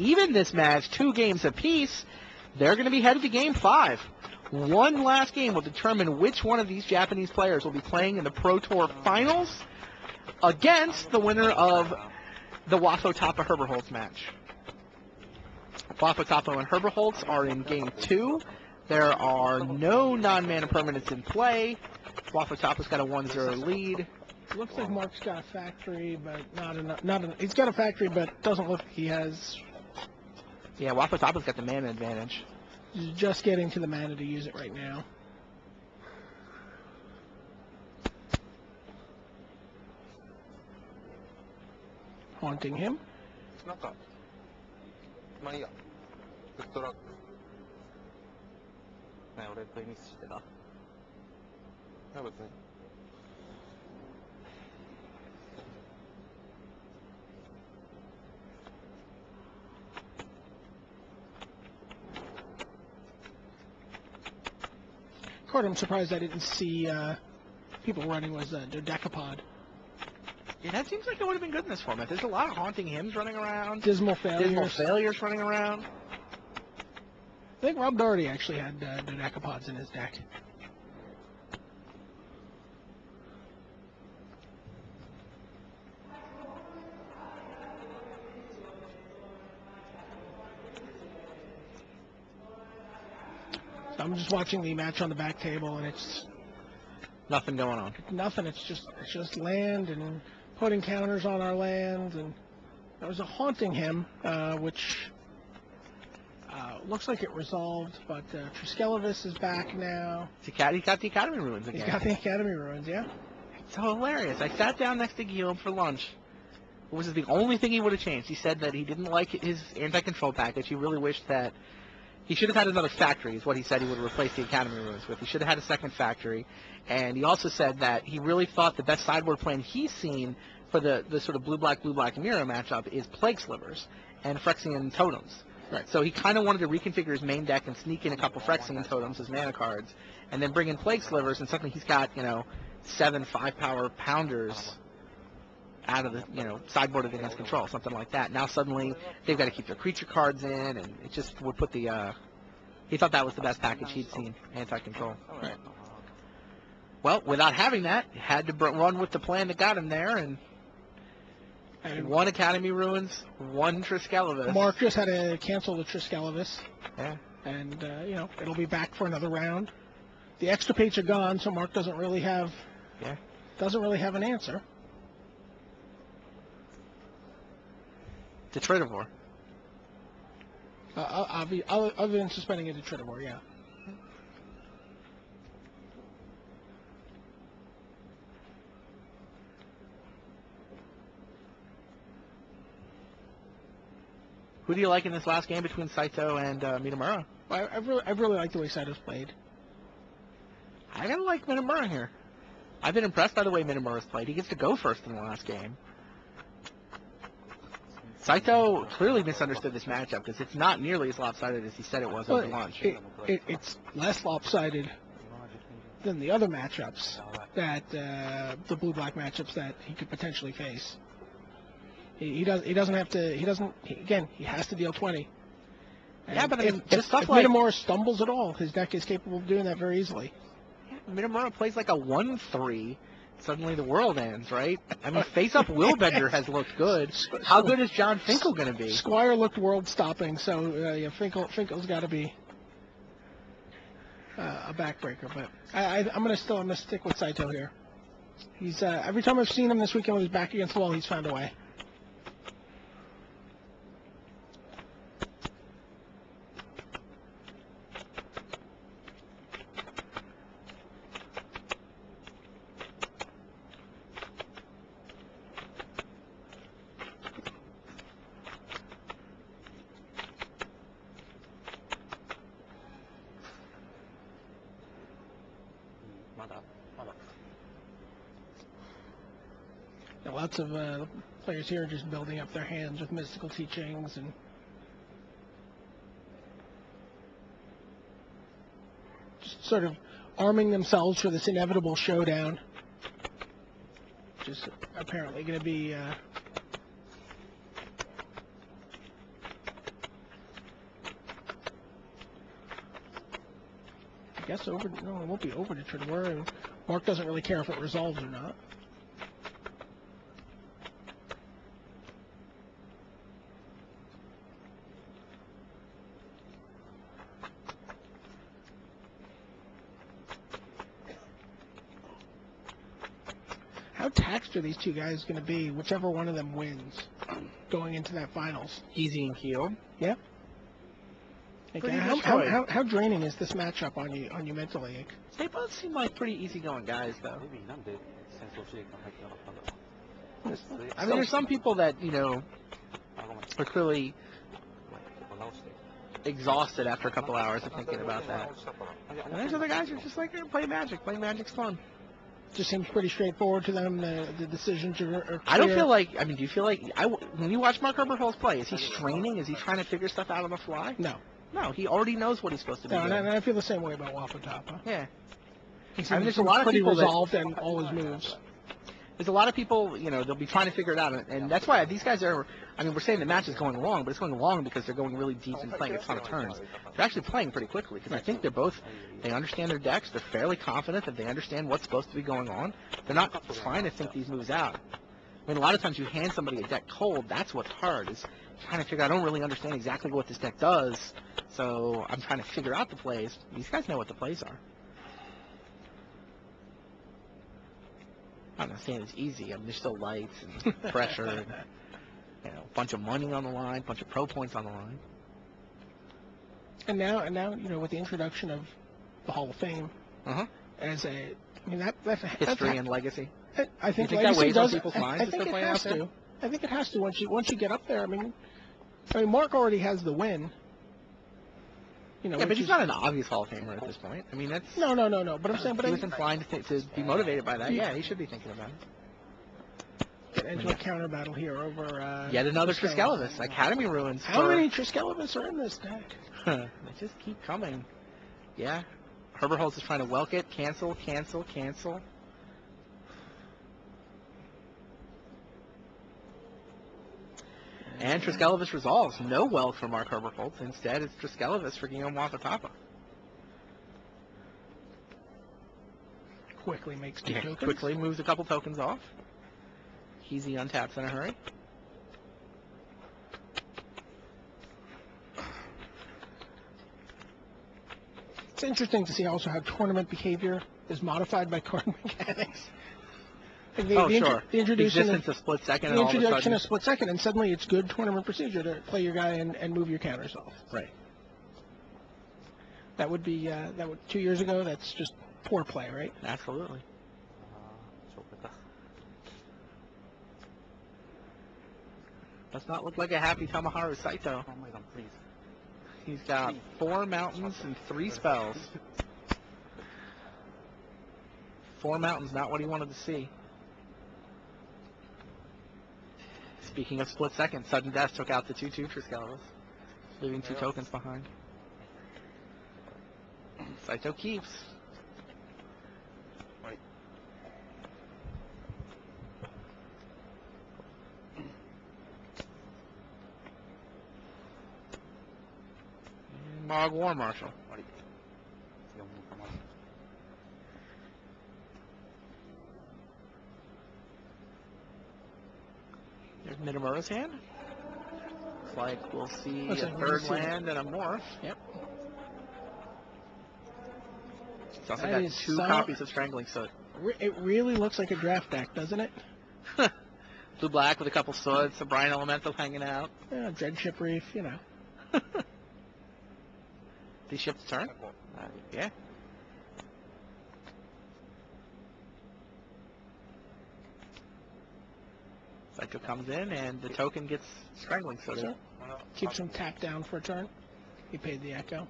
even this match, 2 games apiece. They're going to be headed to Game 5. One last game will determine which one of these Japanese players will be playing in the Pro Tour Finals against the winner of the Wafo Tapa Herberholz match. Wafo Tapa and Herberholz are in Game 2. There are no non-mana permanents in play. Wafo Tapa's got a 1-0 lead. Looks like Mark's got a factory, but not enough. He's got a factory, but doesn't look like he has. Yeah, Wafo Tapa's got the mana advantage. He's just getting to the mana to use it right now. Haunting him. Court, I'm surprised I didn't see people running was the Decapod. Yeah, that seems like it would have been good in this format. There's a lot of haunting hymns running around. Dismal failures running around. I think Rob Doherty actually had Dodecapods in his deck. So I'm just watching the match on the back table, and it's nothing going on. Nothing. It's just land and putting counters on our land, and there was a haunting hymn, which looks like it resolved, but Triskelevis is back now. He got the Academy Ruins again. He's got the Academy Ruins, yeah. It's so hilarious. I sat down next to Guillaume for lunch. It was the only thing he would have changed. He said that he didn't like his anti-control package. He really wished that he should have had another factory, is what he said he would replace the Academy Ruins with. He should have had a second factory. And he also said that he really thought the best sideboard plan he's seen for the sort of blue-black mirror matchup is Plague Slivers and Phyrexian Totems. Right. So he kind of wanted to reconfigure his main deck and sneak in a couple Phyrexian Totems as mana cards, and then bring in Plague Slivers, and suddenly he's got, 7 5-power pounders out of the, sideboarded against control, something like that. Now suddenly they've got to keep their creature cards in, and it just would put the, he thought that was the best package he'd seen, anti-control. Right. Well, without having that, he had to run with the plan that got him there, and 1 Academy Ruins, 1 Triskelevis. Mark just had to cancel the Triskelevis. Yeah. And, it'll be back for another round. The extra pages are gone, so Mark doesn't really have an answer. Detritivore. Other than suspending it to Detritivore, yeah. Who do you like in this last game between Saito and Minamura? I really like the way Saito's played. I gotta like Minamura here. I've been impressed by the way Minamura's played. He gets to go first in the last game. Saito clearly misunderstood this matchup because it's not nearly as lopsided as he said it was over lunch. It's less lopsided than the other matchups that the blue-black matchups that he could potentially face. He doesn't have to. He has to deal 20. And yeah, but if Minamura stumbles at all, his deck is capable of doing that very easily. Yeah, Minamura plays like a 1-3. Suddenly the world ends, right? I mean, face-up Willbender has looked good. How good is John Finkel going to be? Squire looked world-stopping, so Finkel's got to be a backbreaker. But I'm gonna stick with Saito here. He's every time I've seen him this weekend with his back against the wall, he's found a way. Lots of players here are just building up their hands with mystical teachings and just sort of arming themselves for this inevitable showdown. Which is apparently going to be guess no, it won't be over to Trinidor, and Mark doesn't really care if it resolves or not. How taxed are these two guys going to be, whichever one of them wins, going into that finals? Easy and keel. Yeah. Okay. How draining is this matchup on you mentally? They both seem like pretty easygoing guys, though. I mean, there's some people that, you know, are clearly exhausted after a couple hours of thinking about that. And there's other guys who are just like, play Magic. Playing Magic's fun. Just seems pretty straightforward to them. The decisions are clear. I don't feel like, I mean, do you feel like, when you watch Mark Herberholz play, is he straining? Is he trying to figure stuff out on the fly? No. No, he already knows what he's supposed to be doing. And I feel the same way about Wafutapa. Yeah. I mean, there's a lot of people resolved and all his moves. There's a lot of people, you know, they'll be trying to figure it out, and that's why these guys are, I mean, we're saying the match is going long, but it's going long because they're going really deep and playing a ton of turns. They're actually playing pretty quickly, because I think they understand their decks, they're fairly confident that they understand what's supposed to be going on. They're not trying to think these moves out. I mean, a lot of times you hand somebody a deck cold, that's what's hard, is trying to figure out, I don't really understand exactly what this deck does, so I'm trying to figure out the plays. These guys know what the plays are. I'm not saying it's easy. I mean, there's still lights and pressure and, you know, a bunch of money on the line, a bunch of pro points on the line. And now, you know, with the introduction of the Hall of Fame as a, I mean, that's history and legacy. I think that weighs on does. people's minds. I think it has to. I think it has to once you get up there. I mean, Mark already has the win. You know, yeah, but he's not an obvious Hall of Famer at this point. I mean, that's... No. But I'm saying... He was inclined to be motivated by that. Yeah, he should be thinking about it. Get into a counter battle here over... Yet another Triskelivus. Academy ruins. How many Triskelivus are in this deck? They just keep coming. Yeah. Herberholz is trying to welk it. Cancel. And Triskelivus resolves. No Welk for Mark Herberholz. Instead, it's Triskelivus for Guillaume Wafutapa. Quickly makes two tokens. Quickly moves a couple tokens off. Easy untaps in a hurry. It's interesting to see also how tournament behavior is modified by card mechanics. Sure. The existence of split second. The introduction of split second, and suddenly it's good tournament procedure to play your guy and move your counters off. Right. That would be 2 years ago. That's just poor play, right? Absolutely. Does not look like a happy Tamaharu Saito. He's got 4 mountains and 3 spells. 4 mountains, not what he wanted to see. Speaking of split second, sudden death took out the 2/2 Triskelivus, leaving 2 tokens behind. Saito keeps. And Mog War Marshal. There's Minamura's hand. Looks like we'll see a third land and a morph. Yep. It's also got 2 copies of Strangling Soot. It really looks like a draft deck, doesn't it? Blue-black with a couple swords, a Brine Elemental hanging out. Yeah, Dreadship Reef, you know. Did he ship the turn? Yeah. Saito comes in, and the token gets Strangling Soot. Keeps him tapped down for a turn. He paid the Echo.